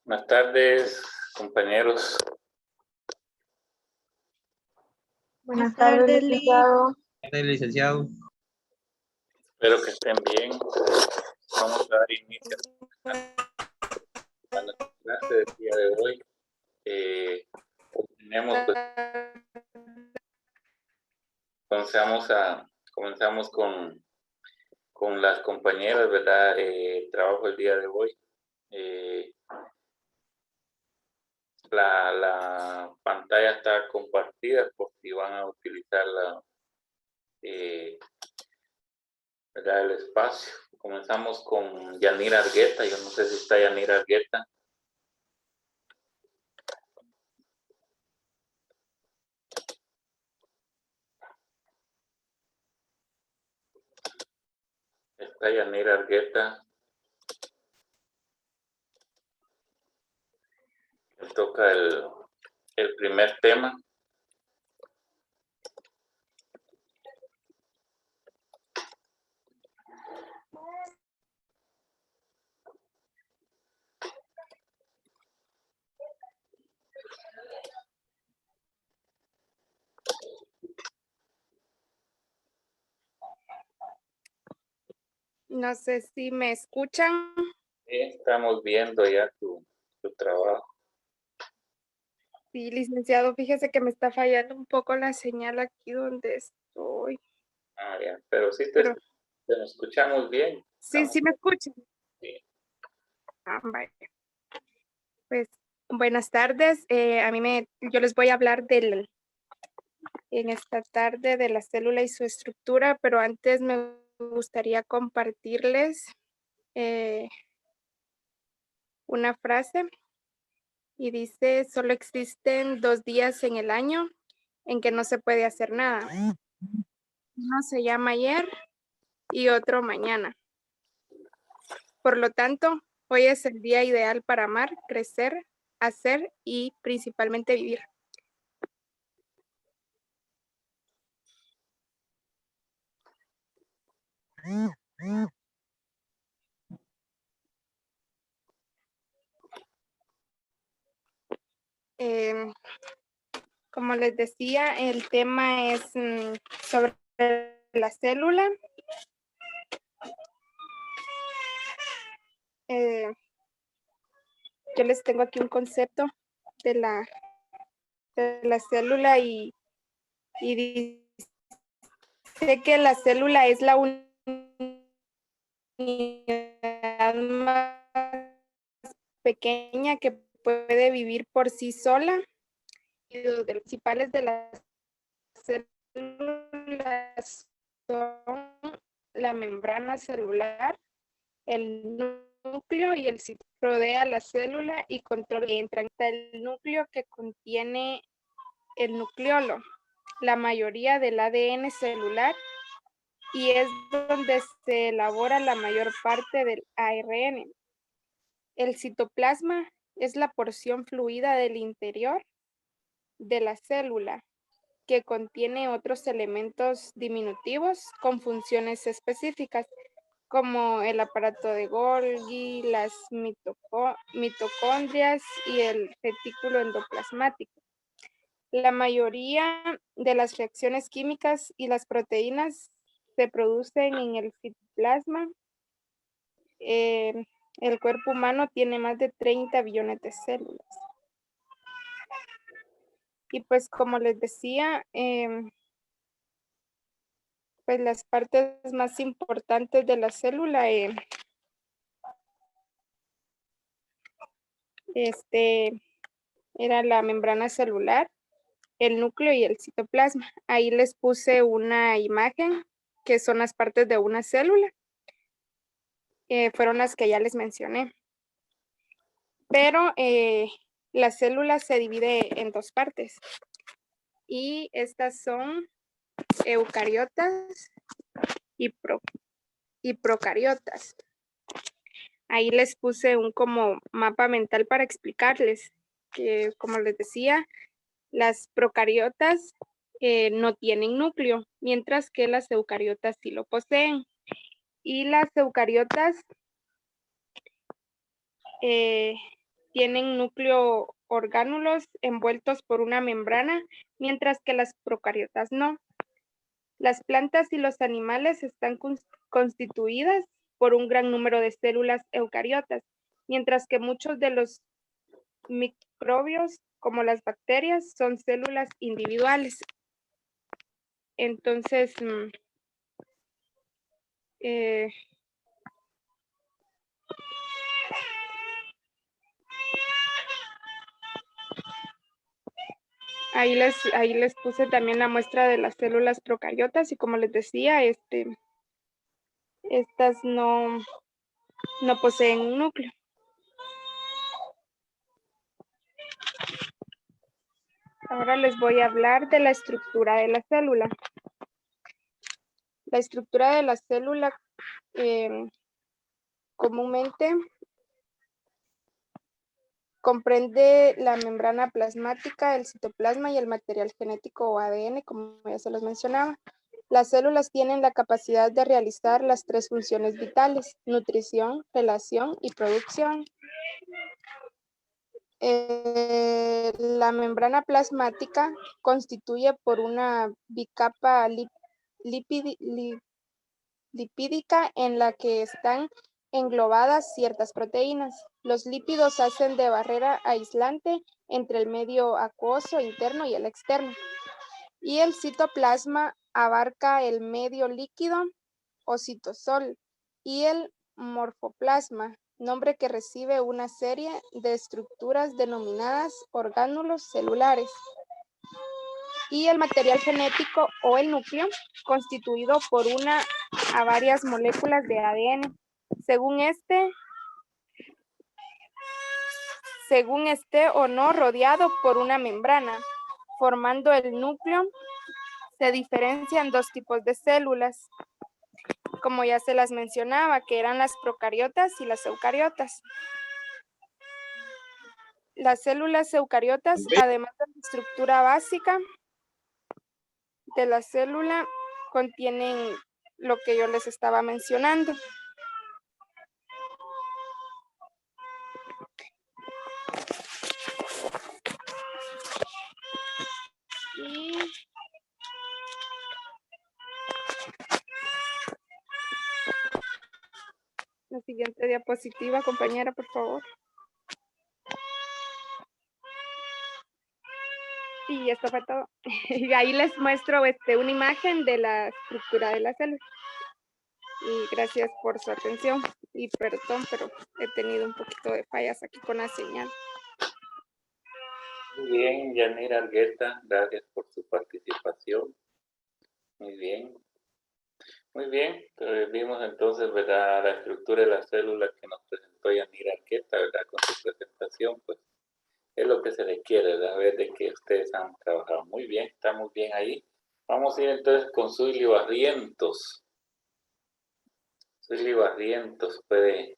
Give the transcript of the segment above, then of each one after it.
Buenas tardes, compañeros. Buenas tardes, licenciado. Licenciado. Espero que estén bien. Vamos a dar inicio a la clase del día de hoy. Tenemos, pues, comenzamos con las compañeras, ¿verdad? El trabajo del día de hoy. La pantalla está compartida por si van a utilizar ¿verdad? El espacio. Comenzamos con Yanira Argueta. Yo no sé si está Yanira Argueta. Está Yanira Argueta. Me toca el primer tema. No sé si me escuchan. Estamos viendo ya tu trabajo. Sí, licenciado, fíjese que me está fallando un poco la señal aquí donde estoy. Ah, ya, pero sí te escuchamos bien. Sí, sí me escuchan. Sí. Ah, vaya. Pues, buenas tardes. Yo les voy a hablar en esta tarde de la célula y su estructura, pero antes me gustaría compartirles una frase y dice: solo existen 2 días en el año en que no se puede hacer nada. Uno se llama ayer y otro mañana. Por lo tanto, hoy es el día ideal para amar, crecer, hacer y principalmente vivir. Como les decía, el tema es sobre la célula. Yo les tengo aquí un concepto de la célula y dice que la célula es la unidad más pequeña que puede vivir por sí sola. Y los principales de las células son la membrana celular, el núcleo y el citoplasma rodea la célula y controla y entra el núcleo que contiene el nucleolo, la mayoría del ADN celular, y es donde se elabora la mayor parte del ARN. El citoplasma es la porción fluida del interior de la célula que contiene otros elementos diminutivos con funciones específicas, como el aparato de Golgi, las mitocondrias y el retículo endoplasmático. La mayoría de las reacciones químicas y las proteínas se producen en el citoplasma. El cuerpo humano tiene más de 30 billones de células. Y pues como les decía, pues las partes más importantes de la célula era la membrana celular, el núcleo y el citoplasma. Ahí les puse una imagen que son las partes de una célula. Fueron las que ya les mencioné. Pero la célula se divide en dos partes. Y estas son eucariotas y procariotas. Ahí les puse un como mapa mental para explicarles que, como les decía, las procariotas no tienen núcleo, mientras que las eucariotas sí lo poseen. Y las eucariotas tienen núcleo orgánulos envueltos por una membrana, mientras que las procariotas no. Las plantas y los animales están constituidas por un gran número de células eucariotas, mientras que muchos de los microbios, como las bacterias, son células individuales. Entonces, ahí les puse también la muestra de las células procariotas y como les decía, estas no poseen un núcleo. Ahora les voy a hablar de la estructura de la célula. La estructura de la célula comúnmente comprende la membrana plasmática, el citoplasma y el material genético o ADN, como ya se los mencionaba. Las células tienen la capacidad de realizar las tres funciones vitales: nutrición, relación y producción. La membrana plasmática constituye por una bicapa lipídica en la que están englobadas ciertas proteínas. Los lípidos hacen de barrera aislante entre el medio acuoso interno y el externo. Y el citoplasma abarca el medio líquido o citosol y el morfoplasma, nombre que recibe una serie de estructuras denominadas orgánulos celulares. Y el material genético o el núcleo, constituido por una a varias moléculas de ADN. Según esté o no rodeado por una membrana, formando el núcleo. Se diferencian dos tipos de células, como ya se las mencionaba, que eran las procariotas y las eucariotas. Las células eucariotas, además de la estructura básica de la célula, contienen lo que yo les estaba mencionando. Y la siguiente diapositiva, compañera, por favor. Y esto fue todo. Y ahí les muestro una imagen de la estructura de la célula. Y gracias por su atención. Y perdón, pero he tenido un poquito de fallas aquí con la señal. Muy bien, Yanira Argueta, gracias por su participación. Muy bien. Muy bien, vimos entonces, ¿verdad?, la estructura de las células que nos presentó Yanira Arqueta, ¿verdad?, con su presentación, pues es lo que se les quiere, ¿verdad?, ver de que ustedes han trabajado muy bien, estamos bien ahí. Vamos a ir entonces con Zuili Barrientos. Zuili Barrientos puede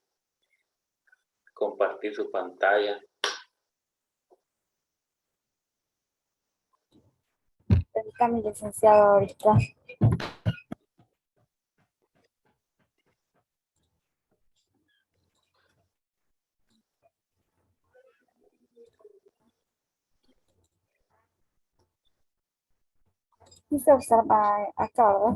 compartir su pantalla. Permítame, licenciado, ahorita. Sí se observa acá, ¿verdad?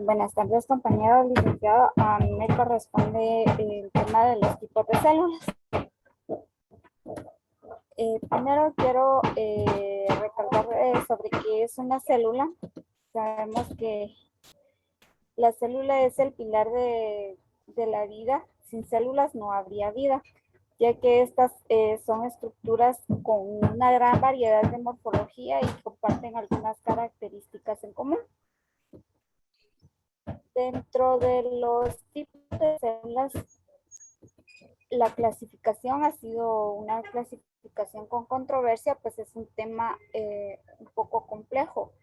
Buenas tardes, compañero licenciado. A mí me corresponde el tema de los tipos de células. Primero quiero recordar sobre qué es una célula. Sabemos que la célula es el pilar de la vida. Sin células no habría vida, ya que estas son estructuras con una gran variedad de morfología y comparten algunas características en común. Dentro de los tipos de células, la clasificación ha sido una clasificación con controversia, pues es un tema un poco complejo.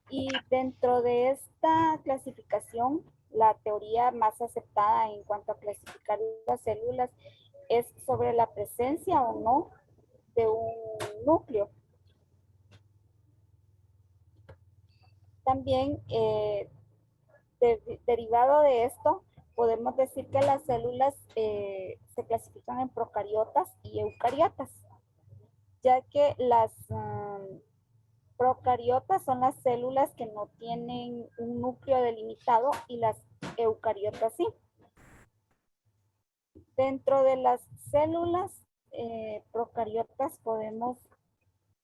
Y dentro de esta clasificación, la teoría más aceptada en cuanto a clasificar las células es sobre la presencia o no de un núcleo. También, derivado de esto, podemos decir que las células se clasifican en procariotas y eucariotas, ya que las procariotas son las células que no tienen un núcleo delimitado y las eucariotas sí. Dentro de las células procariotas podemos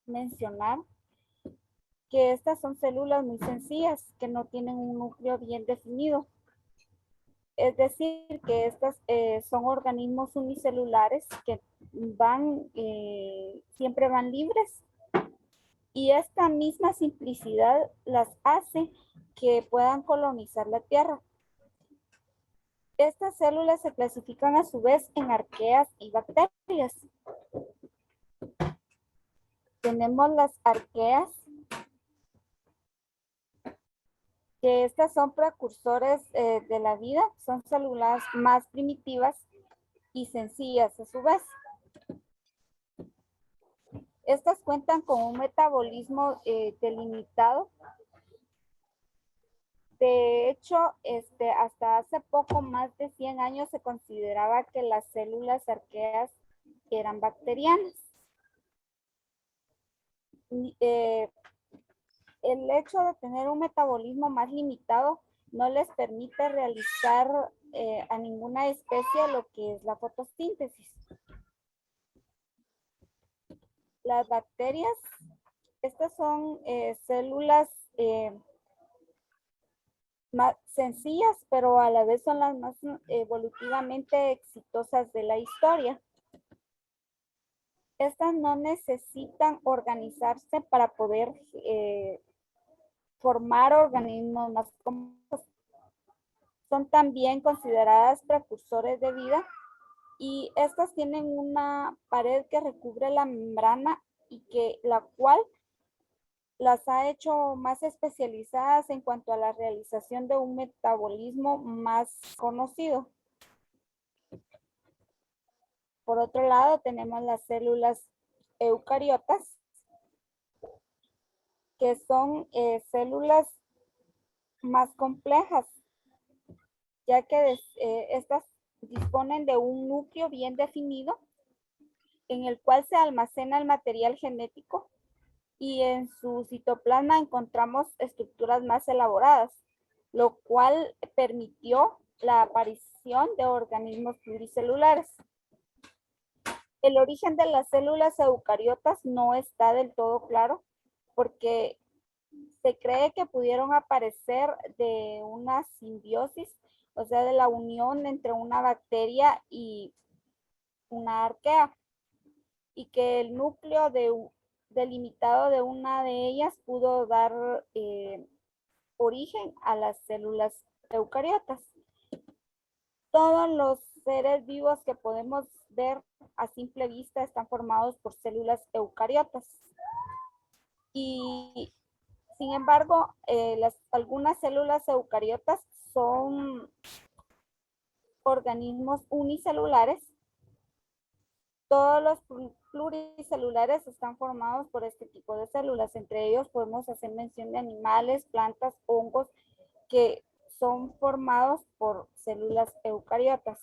mencionar que estas son células muy sencillas que no tienen un núcleo bien definido. Es decir, que estas son organismos unicelulares que siempre van libres. Y esta misma simplicidad las hace que puedan colonizar la Tierra. Estas células se clasifican a su vez en arqueas y bacterias. Tenemos las arqueas, que estas son precursores de la vida, son células más primitivas y sencillas a su vez. Estas cuentan con un metabolismo delimitado. De hecho, hasta hace poco más de 100 años se consideraba que las células arqueas eran bacterianas. El hecho de tener un metabolismo más limitado no les permite realizar a ninguna especie lo que es la fotosíntesis. Las bacterias, estas son células más sencillas, pero a la vez son las más evolutivamente exitosas de la historia. Estas no necesitan organizarse para poder formar organismos más complejos. Son también consideradas precursores de vida y estas tienen una pared que recubre la membrana y la cual las ha hecho más especializadas en cuanto a la realización de un metabolismo más conocido. Por otro lado, tenemos las células eucariotas, que son células más complejas, ya que estas disponen de un núcleo bien definido en el cual se almacena el material genético y en su citoplasma encontramos estructuras más elaboradas, lo cual permitió la aparición de organismos pluricelulares. El origen de las células eucariotas no está del todo claro porque se cree que pudieron aparecer de una simbiosis, o sea, de la unión entre una bacteria y una arquea, y que el núcleo de delimitado de una de ellas pudo dar origen a las células eucariotas. Todos los seres vivos que podemos ver a simple vista están formados por células eucariotas. Y sin embargo, algunas células eucariotas son organismos unicelulares. Todos los pluricelulares están formados por este tipo de células. Entre ellos podemos hacer mención de animales, plantas, hongos, que son formados por células eucariotas.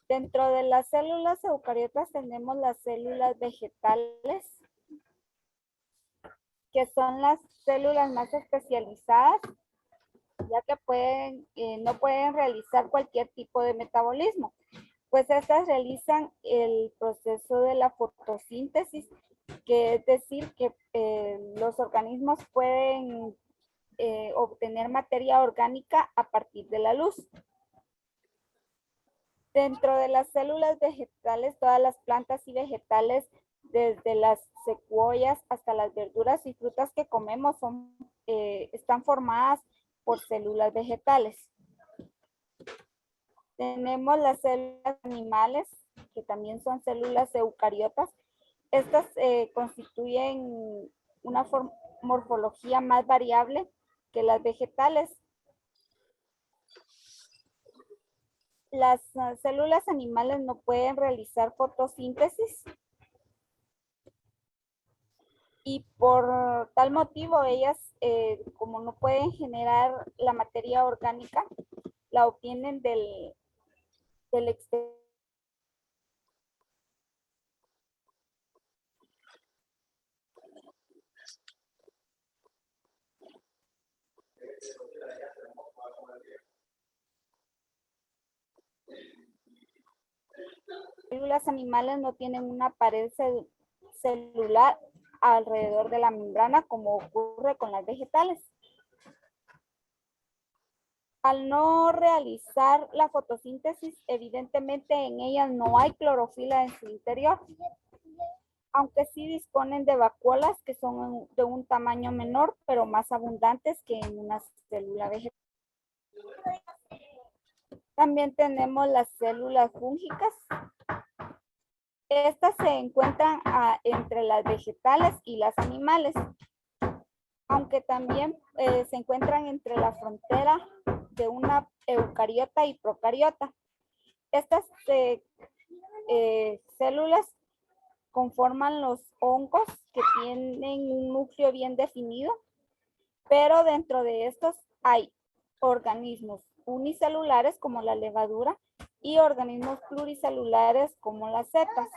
Dentro de las células eucariotas tenemos las células vegetales, que son las células más especializadas, ya que no pueden realizar cualquier tipo de metabolismo, pues estas realizan el proceso de la fotosíntesis, que es decir, que los organismos pueden obtener materia orgánica a partir de la luz. Dentro de las células vegetales, todas las plantas y vegetales, desde las secuoyas hasta las verduras y frutas que comemos, están formadas por células vegetales. Tenemos las células animales, que también son células eucariotas. Estas constituyen una morfología más variable que las vegetales. Las células animales no pueden realizar fotosíntesis y por tal motivo ellas, como no pueden generar la materia orgánica, la obtienen del exterior. Las células animales no tienen una pared celular alrededor de la membrana como ocurre con las vegetales. Al no realizar la fotosíntesis, evidentemente en ellas no hay clorofila en su interior, aunque sí disponen de vacuolas que son de un tamaño menor, pero más abundantes que en una célula vegetal. También tenemos las células fúngicas. Estas se encuentran entre las vegetales y las animales, aunque también se encuentran entre la frontera de una eucariota y procariota. Estas células conforman los hongos, que tienen un núcleo bien definido, pero dentro de estos hay organismos unicelulares como la levadura y organismos pluricelulares como las setas.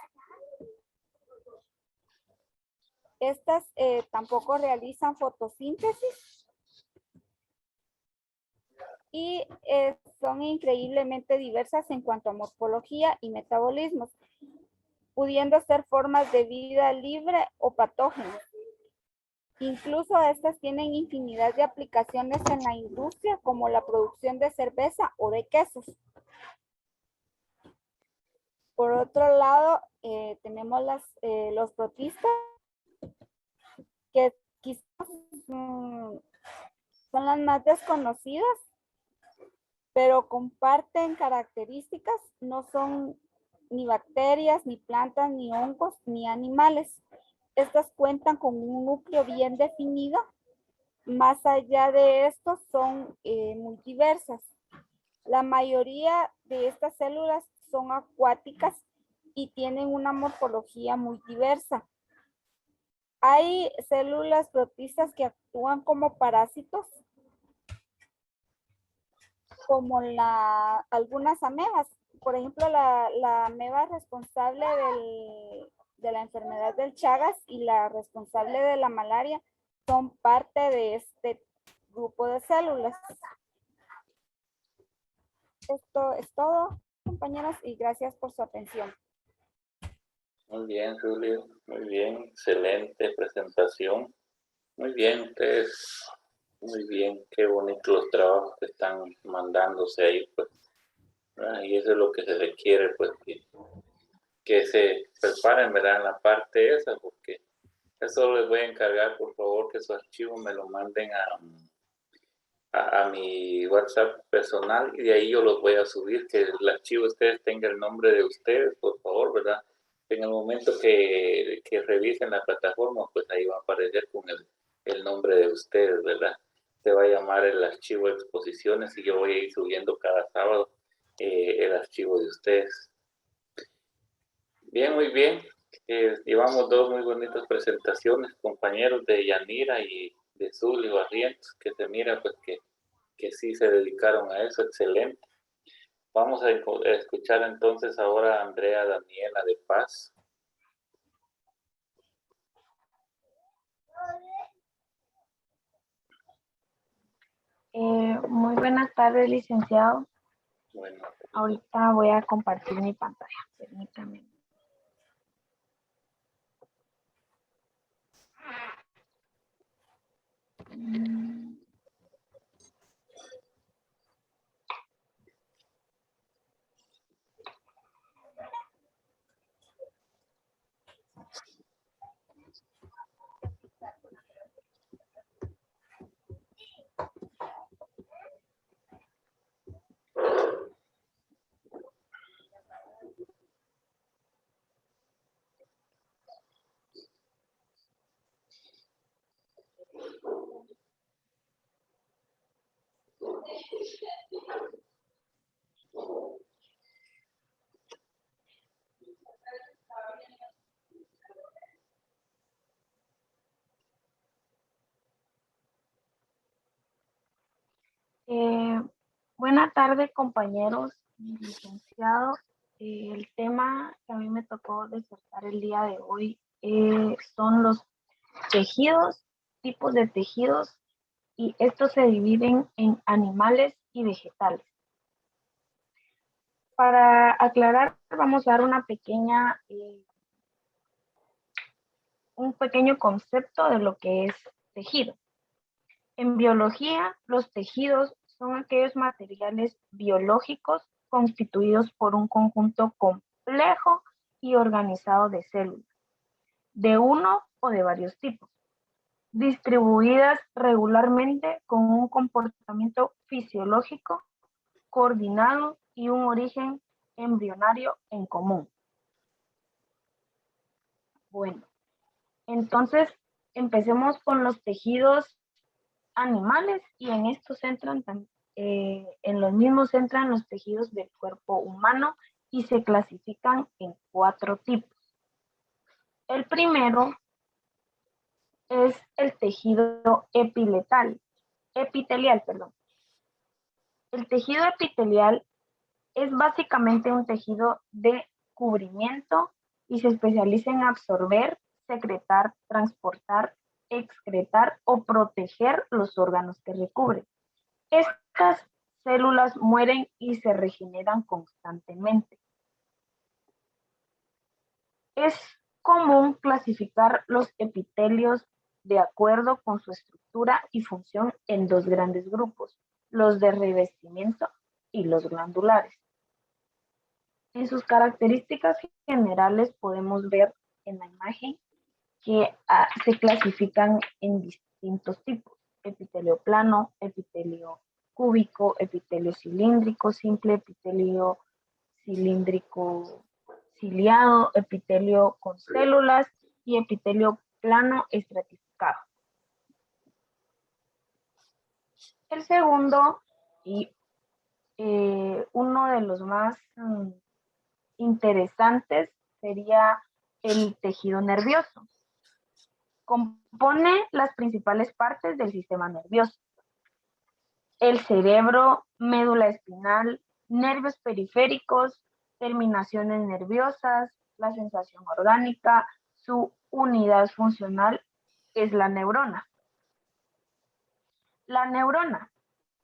Estas tampoco realizan fotosíntesis y son increíblemente diversas en cuanto a morfología y metabolismos, pudiendo ser formas de vida libre o patógenas. Incluso estas tienen infinidad de aplicaciones en la industria, como la producción de cerveza o de quesos. Por otro lado, tenemos los protistas, que quizás son las más desconocidas, pero comparten características, no son ni bacterias, ni plantas, ni hongos, ni animales. Estas cuentan con un núcleo bien definido. Más allá de esto, son multiversas. La mayoría de estas células son acuáticas y tienen una morfología muy diversa. Hay células protistas que actúan como parásitos, como algunas amebas. Por ejemplo, la ameba responsable de la enfermedad del Chagas y la responsable de la malaria son parte de este grupo de células. Esto es todo, compañeros, y gracias por su atención. Muy bien, Julio. Muy bien. Excelente presentación. Muy bien, ustedes. Muy bien. Qué bonitos los trabajos que están mandándose ahí, pues. Y eso es lo que se requiere, pues, que se preparen, ¿verdad? En la parte esa, porque Eso les voy a encargar, por favor, que su archivo me lo manden a mi WhatsApp personal y de ahí yo los voy a subir, que el archivo ustedes tenga el nombre de ustedes, por favor, ¿verdad? En el momento que revisen la plataforma, pues ahí va a aparecer con el nombre de ustedes, ¿verdad? Se va a llamar el archivo de exposiciones y yo voy a ir subiendo cada sábado el archivo de ustedes. Bien, muy bien. Llevamos dos muy bonitas presentaciones, compañeros de Yanira y de Zully Barrientos, que se mira pues que sí se dedicaron a eso, excelente. Vamos a escuchar entonces ahora a Andrea Daniela de Paz. Muy buenas tardes, licenciado. Bueno, Ahorita voy a compartir mi pantalla, permítame. Buenas tardes, compañeros, licenciado. El tema que a mí me tocó disertar el día de hoy son los tejidos, tipos de tejidos, y estos se dividen en animales y vegetales. Para aclarar, vamos a dar una pequeña, un pequeño concepto de lo que es tejido. En biología, los tejidos son aquellos materiales biológicos constituidos por un conjunto complejo y organizado de células, de uno o de varios tipos, distribuidas regularmente con un comportamiento fisiológico coordinado y un origen embrionario en común. Bueno, entonces empecemos con los tejidos animales y en estos entran en los mismos entran los tejidos del cuerpo humano y se clasifican en 4 tipos. El primero es el tejido epitelial, perdón. El tejido epitelial es básicamente un tejido de cubrimiento y se especializa en absorber, secretar, transportar, excretar o proteger los órganos que recubre. Estas células mueren y se regeneran constantemente. Es común clasificar los epitelios de acuerdo con su estructura y función en 2 grandes grupos, los de revestimiento y los glandulares. En sus características generales podemos ver en la imagen que se clasifican en distintos tipos: epitelio plano, epitelio cúbico, epitelio cilíndrico simple, epitelio cilíndrico ciliado, epitelio con células y epitelio plano estratificado. El segundo y uno de los más interesantes sería el tejido nervioso. Compone las principales partes del sistema nervioso: el cerebro, médula espinal, nervios periféricos, terminaciones nerviosas, la sensación orgánica. Su unidad funcional es la neurona. La neurona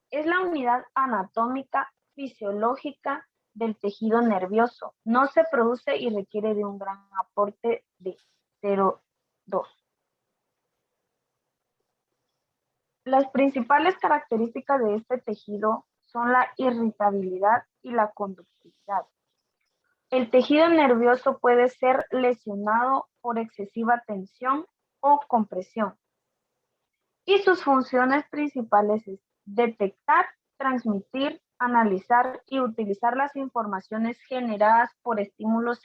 es la unidad anatómica fisiológica del tejido nervioso. No se produce y requiere de un gran aporte de 0,2. Las principales características de este tejido son la irritabilidad y la conductividad. El tejido nervioso puede ser lesionado por excesiva tensión o compresión. Y sus funciones principales es detectar, transmitir, analizar y utilizar las informaciones generadas por estímulos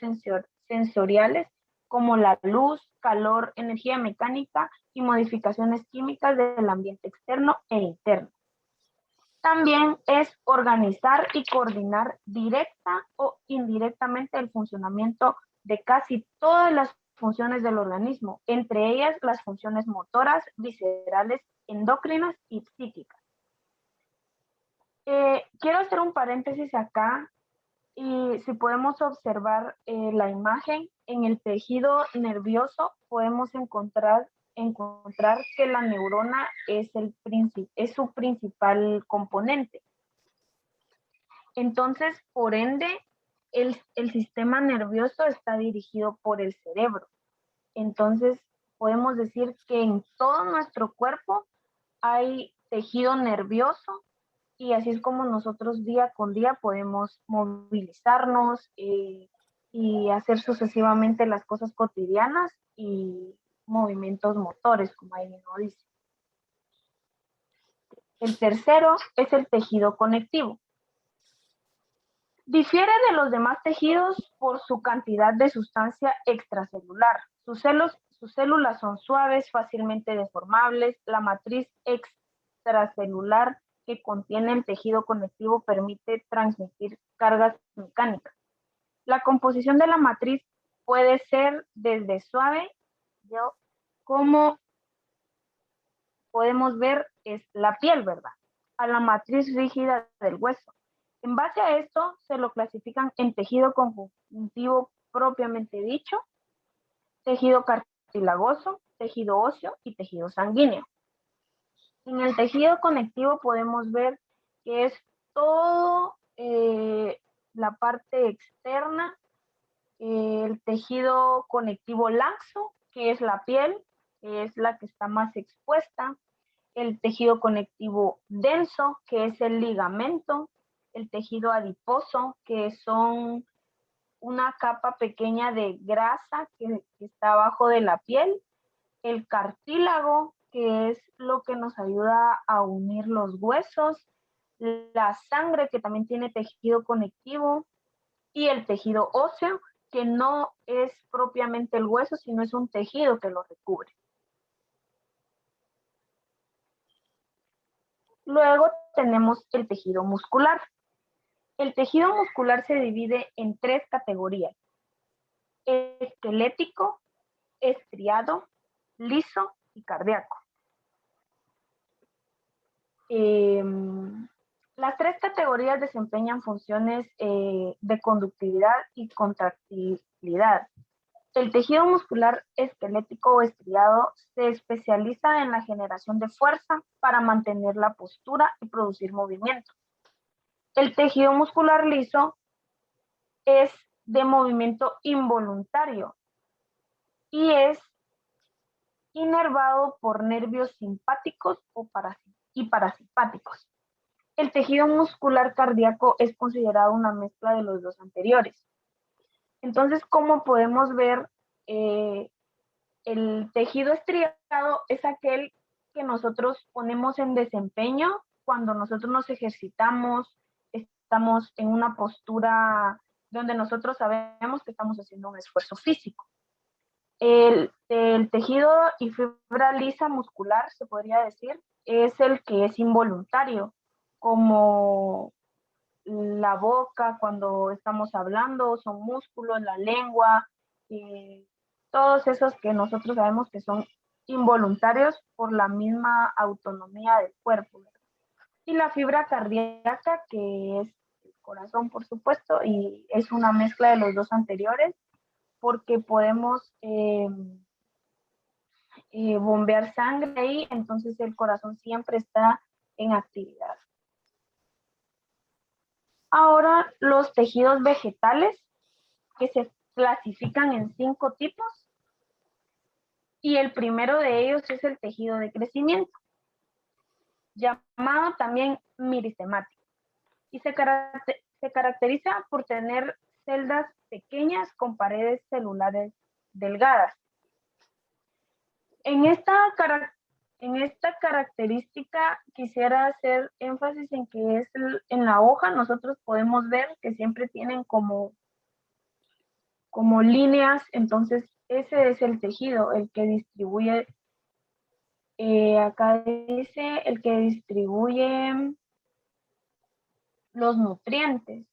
sensoriales como la luz, calor, energía mecánica y modificaciones químicas del ambiente externo e interno. También es organizar y coordinar directa o indirectamente el funcionamiento de casi todas las funciones del organismo, entre ellas las funciones motoras, viscerales, endocrinas y psíquicas. Quiero hacer un paréntesis acá y si podemos observar la imagen, en el tejido nervioso podemos encontrar que la neurona es su principal componente. Entonces, por ende, el sistema nervioso está dirigido por el cerebro. Entonces, podemos decir que en todo nuestro cuerpo hay tejido nervioso y así es como nosotros día con día podemos movilizarnos y hacer sucesivamente las cosas cotidianas y movimientos motores, como ahí mismo dice. El tercero es el tejido conectivo. Difiere de los demás tejidos por su cantidad de sustancia extracelular. Sus células son suaves, fácilmente deformables. La matriz extracelular que contiene el tejido conectivo permite transmitir cargas mecánicas. La composición de la matriz puede ser desde suave, como podemos ver es la piel, ¿verdad?, a la matriz rígida del hueso. En base a esto, se lo clasifican en tejido conjuntivo propiamente dicho, tejido cartilagoso, tejido óseo y tejido sanguíneo. En el tejido conectivo podemos ver que es todo la parte externa, el tejido conectivo laxo, que es la piel, que es la que está más expuesta, el tejido conectivo denso, que es el ligamento, el tejido adiposo, que son una capa pequeña de grasa que está abajo de la piel, el cartílago, que es lo que nos ayuda a unir los huesos, la sangre, que también tiene tejido conectivo, y el tejido óseo, que no es propiamente el hueso, sino es un tejido que lo recubre. Luego tenemos el tejido muscular. El tejido muscular se divide en 3 categorías: esquelético, estriado, liso y cardíaco. Las 3 categorías desempeñan funciones de conductividad y contractilidad. El tejido muscular esquelético o estriado se especializa en la generación de fuerza para mantener la postura y producir movimiento. El tejido muscular liso es de movimiento involuntario y es inervado por nervios simpáticos y parasimpáticos. El tejido muscular cardíaco es considerado una mezcla de los dos anteriores. Entonces, como podemos ver, el tejido estriado es aquel que nosotros ponemos en desempeño cuando nosotros nos ejercitamos, estamos en una postura donde nosotros sabemos que estamos haciendo un esfuerzo físico. El tejido y fibra lisa muscular, se podría decir, es el que es involuntario, como la boca cuando estamos hablando, son músculos, la lengua, todos esos que nosotros sabemos que son involuntarios por la misma autonomía del cuerpo. Y la fibra cardíaca, que es el corazón, por supuesto, y es una mezcla de los dos anteriores, porque podemos bombear sangre ahí, entonces el corazón siempre está en actividad. Ahora, los tejidos vegetales, que se clasifican en 5 tipos, y el primero de ellos es el tejido de crecimiento, llamado también meristemático, y se caracteriza por tener celdas pequeñas con paredes celulares delgadas. En esta, en esta característica quisiera hacer énfasis en que es en la hoja nosotros podemos ver que siempre tienen como líneas, entonces ese es el tejido, el que distribuye, acá dice, el que distribuye los nutrientes.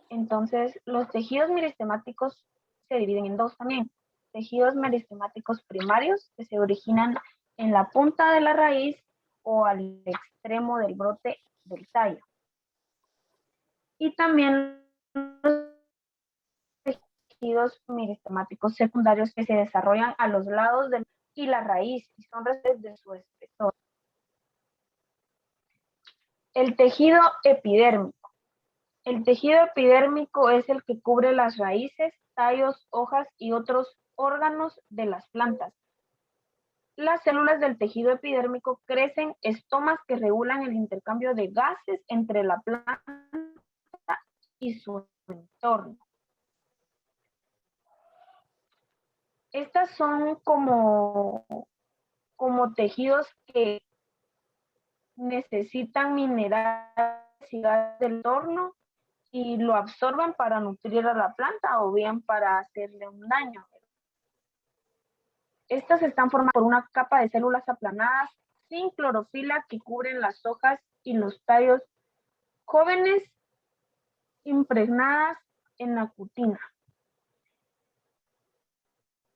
Entonces, los tejidos meristemáticos se dividen en dos también. Tejidos meristemáticos primarios que se originan en la punta de la raíz o al extremo del brote del tallo. Y también los tejidos meristemáticos secundarios que se desarrollan a los lados y la raíz y son restos de su espesor. El tejido epidérmico. El tejido epidérmico es el que cubre las raíces, tallos, hojas y otros órganos de las plantas. Las células del tejido epidérmico crecen estomas que regulan el intercambio de gases entre la planta y su entorno. Estas son como tejidos que necesitan minerales y gases del entorno y lo absorben para nutrir a la planta o bien para hacerle un daño. Estas están formadas por una capa de células aplanadas sin clorofila que cubren las hojas y los tallos jóvenes impregnadas en acutina.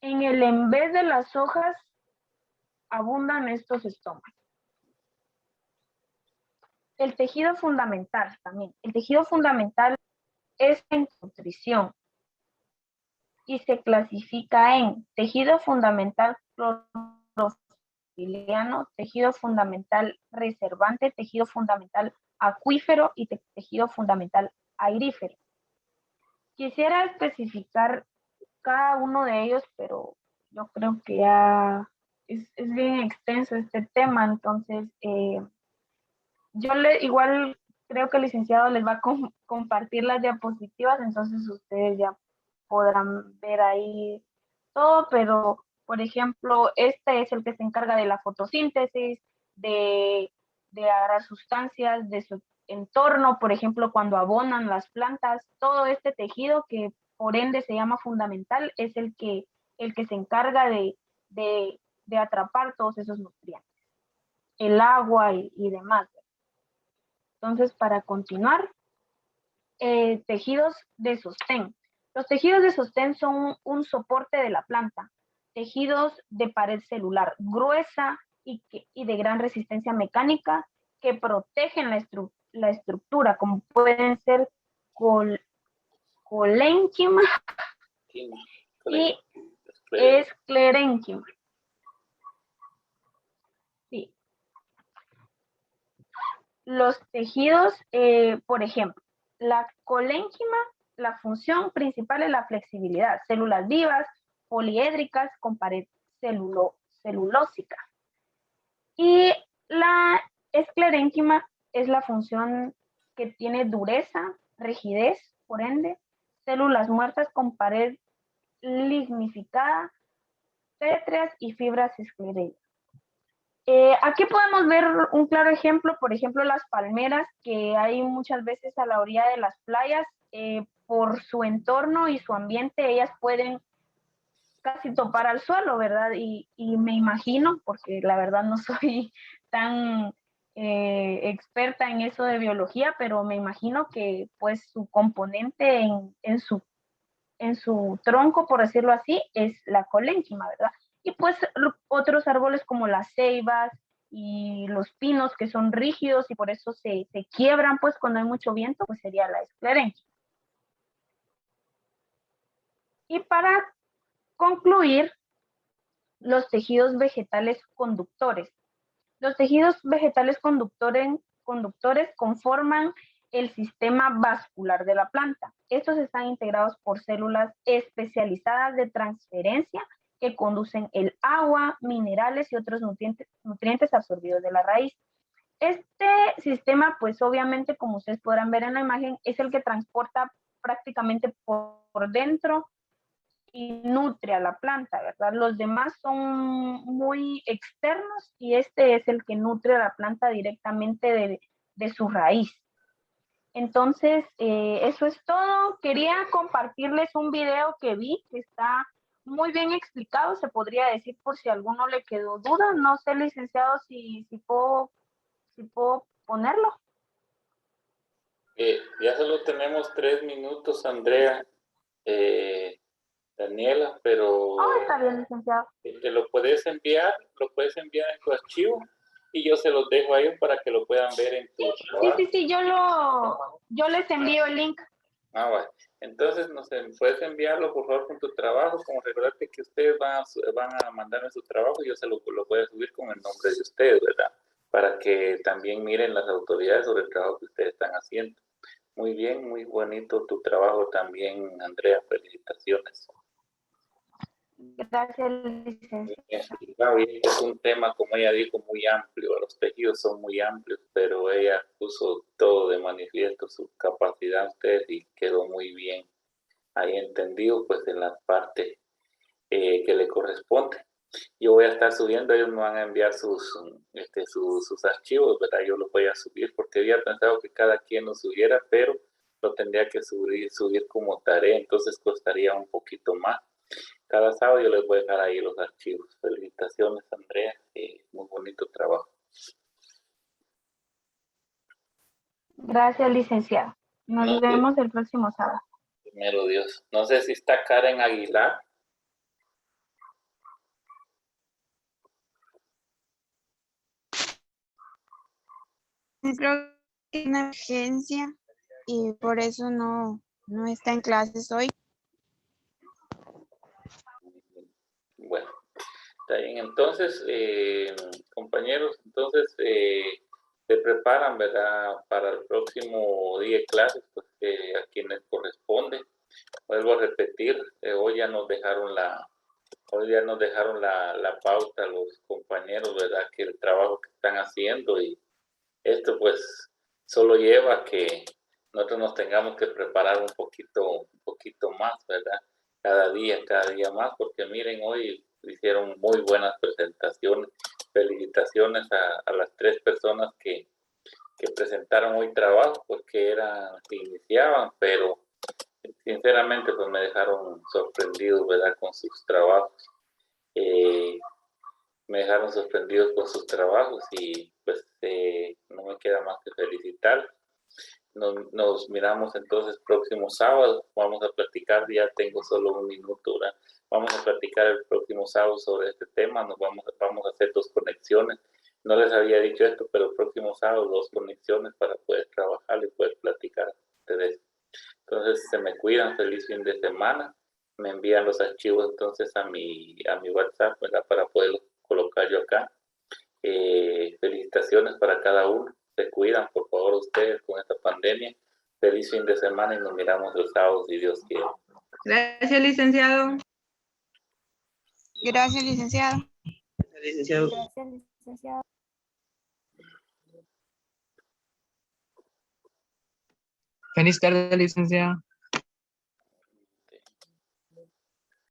En el en vez de las hojas abundan estos estomas. El tejido fundamental también. El tejido fundamental es en nutrición y se clasifica en tejido fundamental clorofiliano, tejido fundamental reservante, tejido fundamental acuífero y tejido fundamental airífero. Quisiera especificar cada uno de ellos, pero yo creo que ya es bien extenso este tema, entonces yo igual creo que el licenciado les va a compartir las diapositivas, entonces ustedes ya podrán ver ahí todo, pero por ejemplo, este es el que se encarga de la fotosíntesis, de agarrar sustancias de su entorno, por ejemplo, cuando abonan las plantas, todo este tejido que por ende se llama fundamental es el que se encarga de atrapar todos esos nutrientes, el agua y demás. Entonces, para continuar, tejidos de sostén. Los tejidos de sostén son un soporte de la planta, tejidos de pared celular gruesa y de gran resistencia mecánica que protegen la estructura, como pueden ser colénquima y esclerénquima. Sí. Los tejidos, por ejemplo, la colénquima, la función principal es la flexibilidad, células vivas, poliédricas con pared celulósica. Y la esclerénquima es la función que tiene dureza, rigidez, por ende, células muertas con pared lignificada, pétreas y fibras esclerales. Aquí podemos ver un claro ejemplo, por ejemplo, las palmeras que hay muchas veces a la orilla de las playas, por su entorno y su ambiente, ellas pueden casi topar al suelo, ¿verdad? Y me imagino, porque la verdad no soy tan experta en eso de biología, pero me imagino que pues su componente en su tronco, por decirlo así, es la colénquima, ¿verdad? Y pues otros árboles como las ceibas y los pinos que son rígidos y por eso se quiebran pues cuando hay mucho viento, pues sería la esclerénquima. Y para concluir, los tejidos vegetales conductores. Los tejidos vegetales conductores conforman el sistema vascular de la planta. Estos están integrados por células especializadas de transferencia que conducen el agua, minerales y otros nutrientes absorbidos de la raíz. Este sistema, pues obviamente, como ustedes podrán ver en la imagen, es el que transporta prácticamente por dentro y nutre a la planta, ¿verdad? Los demás son muy externos y este es el que nutre a la planta directamente de su raíz. Entonces, eso es todo. Quería compartirles un video que vi que está muy bien explicado, se podría decir por si a alguno le quedó duda. No sé, licenciado, si puedo ponerlo. Ya solo tenemos 3 minutos, Andrea, Daniela, pero Está bien, licenciado. te lo puedes enviar en tu archivo y yo se los dejo a ellos para que lo puedan ver en tu trabajo. Sí, yo les envío el link. Vale. Entonces, puedes enviarlo, por favor, con tu trabajo. Como recordarte que ustedes van a mandarme su trabajo, yo se lo voy a subir con el nombre de ustedes, ¿verdad? Para que también miren las autoridades sobre el trabajo que ustedes están haciendo. Muy bien, muy bonito tu trabajo también, Andrea. Felicitaciones. Gracias, licenciado. Claro, y este es un tema, como ella dijo, muy amplio. Los tejidos son muy amplios, pero ella puso todo de manifiesto, su capacidad usted, y quedó muy bien ahí entendido, pues en la parte que le corresponde. Yo voy a estar subiendo, ellos me van a enviar sus archivos, ¿verdad? Yo los voy a subir porque había pensado que cada quien lo subiera, pero lo tendría que subir como tarea, entonces costaría un poquito más. Cada sábado yo les voy a dejar ahí los archivos. Felicitaciones, Andrea, muy bonito trabajo. Gracias, licenciado. Nos vemos el próximo sábado. Primero Dios. No sé si está Karen Aguilar. Creo que es una emergencia y por eso no está en clases hoy. Bueno, está bien. Entonces, compañeros, entonces se preparan, ¿verdad? Para el próximo día de clases, pues a quienes corresponde. Vuelvo a repetir, hoy ya nos dejaron la pauta los compañeros, ¿verdad? Que el trabajo que están haciendo, y esto pues solo lleva a que nosotros nos tengamos que preparar un poquito más, ¿verdad? Cada día más, porque miren, hoy hicieron muy buenas presentaciones. Felicitaciones a las 3 personas que presentaron hoy trabajo, porque que iniciaban, pero sinceramente pues me dejaron sorprendido, ¿verdad? Con sus trabajos. Me dejaron sorprendidos con sus trabajos y pues no me queda más que felicitar. Nos miramos entonces próximo sábado. Vamos a platicar, ya tengo solo un minuto, ¿verdad? Vamos a platicar el próximo sábado sobre este tema. Vamos a hacer 2 conexiones. No les había dicho esto, pero el próximo sábado 2 conexiones para poder trabajar y poder platicar de esto. Entonces se me cuidan, feliz fin de semana. Me envían los archivos entonces a mi WhatsApp, ¿verdad? Para poderlos colocar yo acá. Felicitaciones para cada uno. Se cuidan, por favor, ustedes con esta pandemia. Feliz fin de semana y nos miramos el sábado si Dios quiere. Gracias, licenciado. Gracias, licenciado. Licenciado. Gracias, licenciado. Feliz tarde, licenciado.